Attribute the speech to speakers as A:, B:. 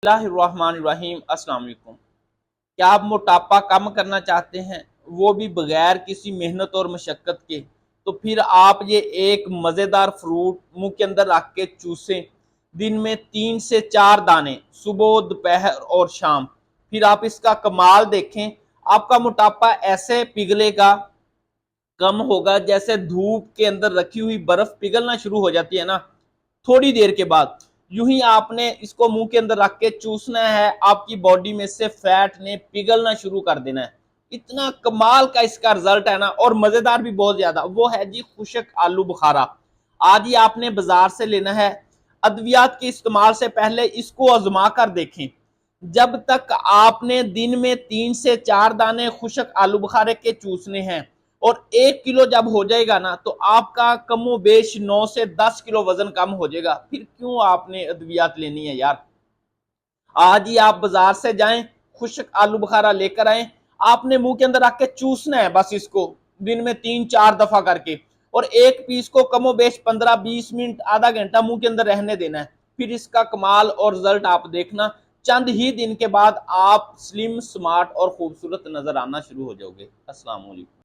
A: बिस्मिल्लाहिर्रहमानिर्रहीम। अस्सलाम वालेकुम। क्या आप मोटापा कम करना चाहते हैं, वो भी बगैर किसी मेहनत और मशक्क़त के? तो फिर आप ये एक मज़ेदार फ्रूट मुंह के अंदर रख के चूसें। दिन में 3 से 4 दाने, सुबह, दोपहर और शाम। फिर आप इसका कमाल देखें। आपका मोटापा ऐसे पिघलेगा, कम होगा, जैसे धूप के अंदर रखी हुई बर्फ पिघलना शुरू हो जाती है ना, थोड़ी देर के बाद। यूं ही आपने इसको मुंह के अंदर रख के चूसना है, आपकी बॉडी में से फैट ने पिघलना शुरू कर देना है। इतना कमाल का इसका रिजल्ट है ना, और मजेदार भी बहुत ज्यादा। वो है जी खुशक आलू बुखारा। आज ही आपने बाजार से लेना है। अद्वियात के इस्तेमाल से पहले इसको आजमा कर देखें। जब तक आपने दिन में 3 से 4 दाने खुशक आलू बुखारे के चूसने हैं, और 1 किलो जब हो जाएगा ना, तो आपका कमो बेश 9 से 10 किलो वजन कम हो जाएगा। फिर क्यों आपने अद्वियात लेनी है यार। आज ही आप बाजार से जाएं, खुशक आलू बुखारा लेकर आए। आपने मुंह के अंदर रख के चूसना है बस इसको, दिन में 3-4 दफा करके। और एक पीस को कमो बेश 15-20 मिनट, आधा घंटा मुंह के अंदर रहने देना है। फिर इसका कमाल और रिजल्ट आप देखना। चंद ही दिन के बाद आप स्लिम, स्मार्ट और खूबसूरत नजर आना शुरू हो जाओगे। अस्सलाम वालेकुम।